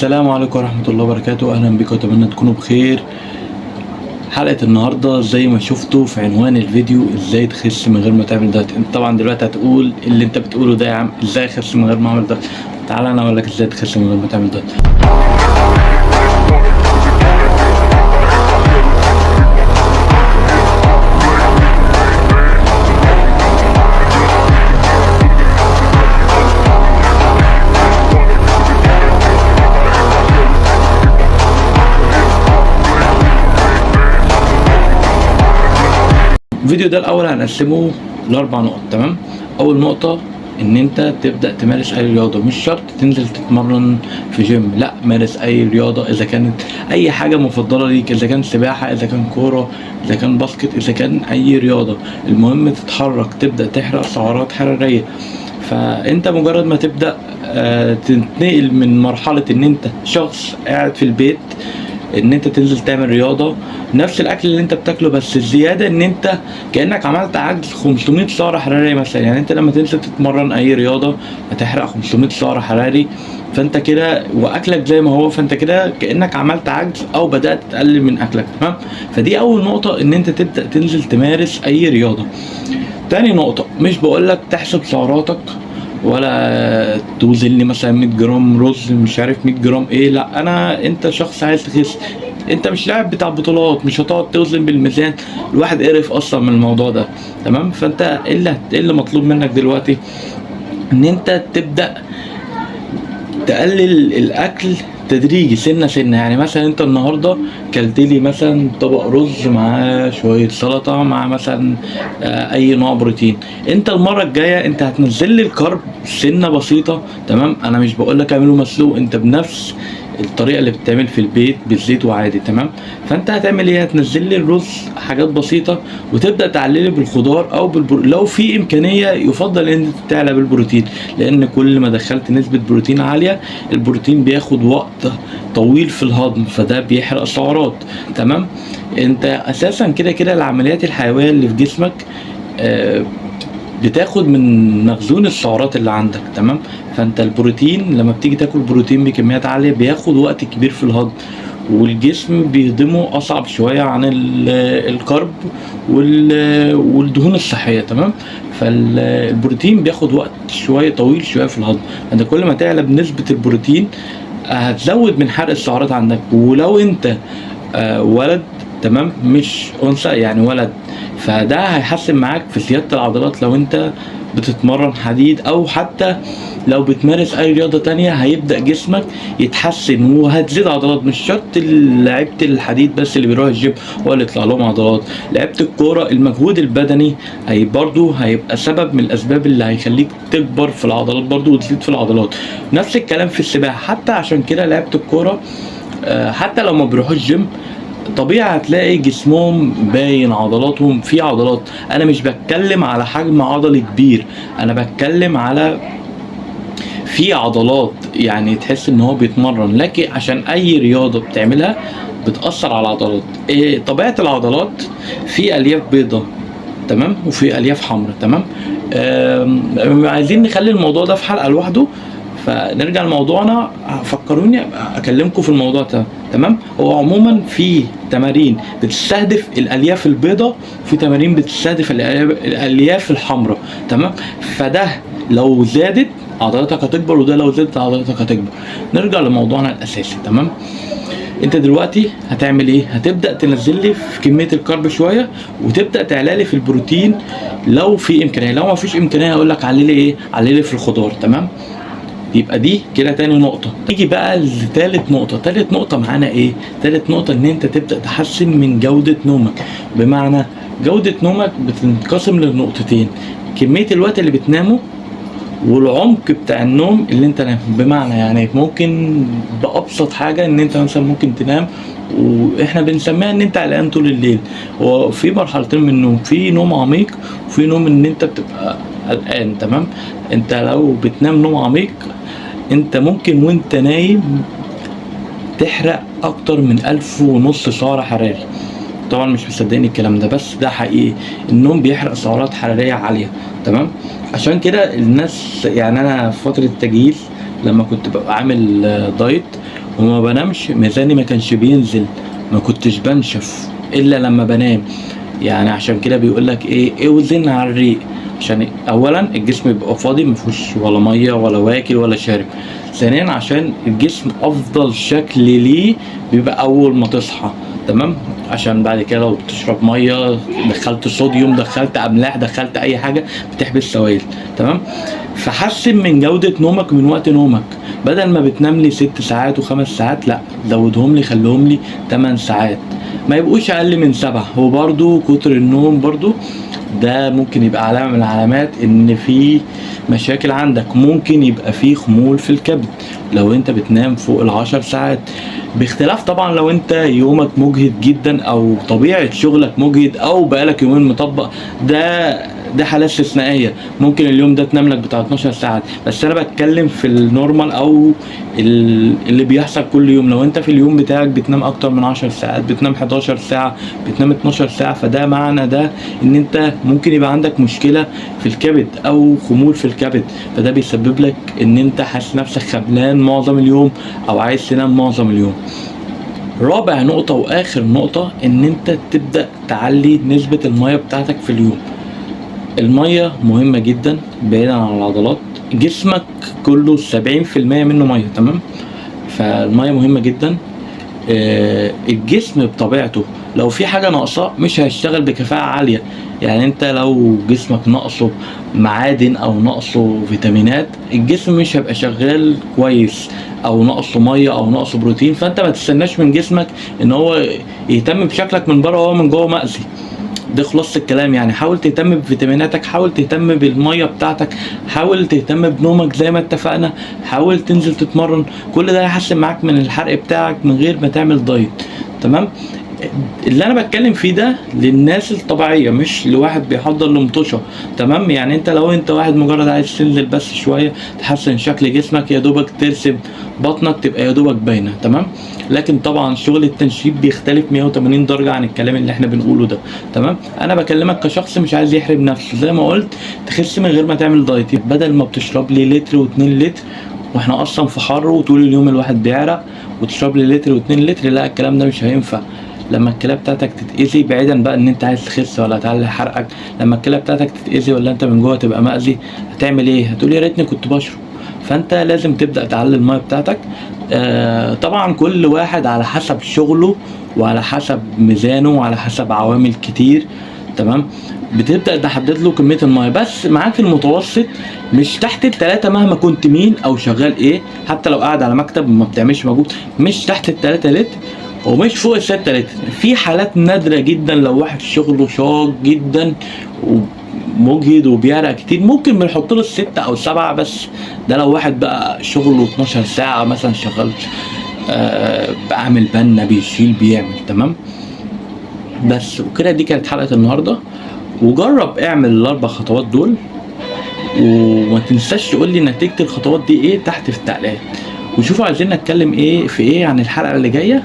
السلام عليكم ورحمة الله وبركاته. أهلا بكم وأتمنى تكونوا بخير. حلقة النهاردة زي ما شفتوا في عنوان الفيديو ازاي تخس من غير ما تعمل دايت. انت طبعا دلوقتي هتقول اللي انت بتقوله ده يا عم، ازاي اخس من غير ما اعمل دايت؟ تعالى انا اقول لك ازاي تخس من غير ما تعمل دايت. الفيديو ده الاول هنقسمه لاربع نقط. تمام، اول نقطه ان انت تبدا تمارس اي رياضه، مش شرط تنزل تتمرن في جيم، لا مارس اي رياضه اذا كانت اي حاجه مفضله ليك، اذا كان سباحه، اذا كان كوره، اذا كان باسكت، اذا كان اي رياضه، المهم تتحرك، تبدا تحرق سعرات حراريه. فانت مجرد ما تبدا تنتقل من مرحله ان انت شخص قاعد في البيت ان انت تنزل تعمل رياضه، نفس الاكل اللي انت بتاكله بس الزياده ان انت كانك عملت عجز 500 سعره حراريه مثلا. يعني انت لما تنزل تتمرن اي رياضه هتحرق 500 سعر حراري، فانت كده واكلك زي ما هو، فانت كده كانك عملت عجز او بدات تقلل من اكلك. تمام، فدي اول نقطه ان انت تبدا تنزل تمارس اي رياضه. تاني نقطه، مش بقولك تحسب سعراتك ولا توزن لي مثلا 100 جرام رز مش عارف 100 جرام ايه، لا انت شخص عايز تخس، انت مش لاعب بتاع بطولات، مش هتقعد توزن بالميزان، الواحد قرف اصلا من الموضوع ده. تمام، فانت ايه اللي مطلوب منك دلوقتي؟ ان انت تبدا تقلل الاكل تدريجي سنه سنه. يعني مثلا انت النهارده كلت لي مثلا طبق رز مع شويه سلطه مع مثلا اي نوع بروتين، انت المره الجايه انت هتنزل لي الكارب سنه بسيطه. تمام، انا مش بقول لك اعمله مسلوق، انت بنفس الطريقه اللي بتتعمل في البيت بالزيت وعادي. تمام، فانت هتعمل ايه؟ هتنزل لي الرز حاجات بسيطه وتبدا تعللي بالخضار او لو في امكانيه يفضل ان انت تعلى بالبروتين، لان كل ما دخلت نسبه بروتين عاليه البروتين بياخد وقت طويل في الهضم، فده بيحرق سعرات. تمام، انت اساسا كده العمليات الحيويه اللي في جسمك بتاخد من مخزون السعرات اللي عندك. تمام، فانت البروتين لما بتيجي تاكل بروتين بكميات عاليه بياخد وقت كبير في الهضم، والجسم بيهضمه اصعب شويه عن الكرب والدهون الصحيه. تمام، فالبروتين بياخد وقت شويه طويل شويه في الهضم، انت كل ما تعلى بنسبه البروتين هتزود من حرق السعرات عندك. ولو انت ولد، تمام، مش انثى يعني ولد، فده هيحسن معاك في زياده العضلات لو انت بتتمرن حديد او حتى لو بتمارس اي رياضه تانية، هيبدا جسمك يتحسن وهتزيد عضلات. مش شرط لعيبه الحديد بس اللي بيروح الجيم هو اللي يطلع لهم عضلات، لعيبه الكوره المجهود البدني برضه هيبقى سبب من الاسباب اللي هيخليك تكبر في العضلات برضه وتزيد في العضلات. نفس الكلام في السباحه، حتى عشان كده لعيبه الكوره حتى لو ما بيروحوش جيم طبيعي هتلاقي جسمهم باين عضلاتهم في عضلات. انا مش بتكلم على حجم عضلي كبير، انا بتكلم على في عضلات، يعني تحس ان هو بيتمرن. لكن عشان اي رياضة بتعملها بتأثر على العضلات. إيه طبيعة العضلات؟ في الياف بيضاء، تمام، وفي الياف حمراء. تمام، عايزين نخلي الموضوع ده في حلقة لوحده، فنرجع لموضوعنا. فكروني اكلمكم في الموضوع ده. تمام، هو عموما في تمارين بتستهدف الالياف البيضاء وفي تمارين بتستهدف الالياف الحمراء. تمام، فده لو زادت عضلاتك هتكبر وده لو زادت عضلاتك هتكبر. نرجع لموضوعنا الاساسي. تمام، انت دلوقتي هتعمل ايه؟ هتبدا تنزل لي في كميه الكارب شويه وتبدا تعلى لي في البروتين لو في امكانيه. لو ما فيش امكانيه هقول لك علي لي ايه؟ علي لي في الخضار. تمام، يبقى دي كده تاني نقطة. نيجي بقى لتالت نقطة. تالت نقطة معانا ايه؟ تالت نقطة ان انت تبدأ تحسن من جودة نومك. بمعنى جودة نومك بتنقسم لنقطتين: كمية الوقت اللي بتنامه والعمق بتاع النوم اللي انت نام. بمعنى يعني ممكن بأبسط حاجة ان انت مثلا ممكن تنام واحنا بنسميها ان انت قلقان طول الليل. هو في مرحلتين من النوم، في نوم عميق وفي نوم ان انت بتبقى قلقان. تمام، انت لو بتنام نوم عميق انت ممكن وانت نايم تحرق اكتر من 1500 سعر حراري. طبعا مش مصدقين الكلام ده بس ده حقيقي، النوم بيحرق سعرات حرارية عالية. تمام، عشان كده الناس، يعني انا في فترة التجهيز لما كنت ببقى عامل دايت وما بنامش ميزاني ما كانش بينزل، ما كنتش بنشف الا لما بنام. يعني عشان كده بيقول لك ايه، اوزن على الريق، عشان اولا الجسم يبقى فاضي مفيهوش ولا ميه ولا واكل ولا شارب. ثانيا عشان الجسم افضل شكل ليه بيبقى اول ما تصحى، تمام؟ عشان بعد كده لو بتشرب ميه دخلت صوديوم، دخلت املاح، دخلت اي حاجه بتحبس سوائل، تمام؟ فحسن من جوده نومك من وقت نومك، بدل ما بتنام لي 6 ساعات و5 ساعات، لا زودهم لي، خليهم لي 8 ساعات، ما يبقوش اقل من 7. وبرضو كتر النوم برضو ده ممكن يبقى علامة من العلامات ان في مشاكل عندك، ممكن يبقى في خمول في الكبد لو انت بتنام فوق 10 ساعات، باختلاف طبعا لو انت يومك مجهد جدا او طبيعة شغلك مجهد او بقالك يومين مطبق، ده حالات استثنائية، ممكن اليوم ده تنام لك بتاع 12 ساعات. بس انا بتكلم في النورمال او اللي بيحصل كل يوم. لو انت في اليوم بتاعك بتنام اكتر من 10 ساعات، بتنام 11 ساعة، بتنام 12 ساعة، فده معنى ده ان انت ممكن يبقى عندك مشكلة في الكبد او خمول في الكبد، فده بيسبب لك ان انت حاسس نفسك خملان معظم اليوم او عايز تنام معظم اليوم. رابع نقطة واخر نقطة ان انت تبدأ تعلي نسبة المية بتاعتك في اليوم. المية مهمة جدا بعيدا عن العضلات، جسمك كله 70% منه مية، تمام؟ فالمية مهمة جدا. الجسم بطبيعته لو في حاجة ناقصة مش هيشتغل بكفاءة عالية. يعني انت لو جسمك ناقصه معادن او ناقصه فيتامينات، الجسم مش هيبقى شغال كويس، او ناقصه مية او ناقصه بروتين، فانت ما تستناش من جسمك ان هو يهتم بشكلك من بره وهو من جوه مأذي. ده خلاصة الكلام. يعني حاول تهتم بفيتاميناتك، حاول تهتم بالمية بتاعتك، حاول تهتم بنومك زي ما اتفقنا، حاول تنزل تتمرن، كل ده هيحسن معاك من الحرق بتاعك من غير ما تعمل دايت، تمام؟ اللي انا بتكلم فيه ده للناس الطبيعيه، مش لواحد بيحضر لمطوشه، تمام؟ يعني انت لو انت واحد مجرد عايز تنزل بس شويه تحسن شكل جسمك، يا دوبك ترسم بطنك تبقى يا دوبك باينه، تمام؟ لكن طبعا شغل التنشيف بيختلف 180 درجه عن الكلام اللي احنا بنقوله ده، تمام؟ انا بكلمك كشخص مش عايز يحرم نفسه، زي ما قلت تخس من غير ما تعمل دايت، بدل ما بتشرب لي لتر و2 لتر واحنا اصلا في حر وطول اليوم الواحد بيعرق، وتشرب لي لتر و2 لتر، لا الكلام ده مش هينفع. لما الكلى بتاعتك تتأذي، بعيدا بقى ان انت عايز تخس ولا تعلي حرقك، لما الكلى بتاعتك تتأذي ولا انت من جوه تبقى مأذي، هتعمل ايه؟ هتقول يا ريتني كنت بشرب. فانت لازم تبدأ تعلي الميه بتاعتك. طبعا كل واحد على حسب شغله وعلى حسب ميزانه وعلى حسب عوامل كتير، تمام؟ بتبدأ تحدد له كمية الميه، بس معاك المتوسط مش تحت ال3 مهما كنت مين او شغال ايه، حتى لو قاعد على مكتب ما بتعملش مجهود، مش تحت ال3 لتر ومش فوق ال6 لتر. في حالات نادرة جدا لو واحد شغله شاق جدا ومجهد وبيعرق كتير ممكن بنحط له ال6 أو 7، بس ده لو واحد بقى شغله 12 ساعة مثلا شغال بعمل بنا بيشيل بيعمل، تمام؟ بس وكده دي كانت حلقة النهاردة، وجرب اعمل ال4 خطوات دول، وما تنساش تقول لي نتيجة الخطوات دي ايه تحت في التعليقات، وشوفوا عايزين نتكلم ايه في ايه عن الحلقة اللي جاية،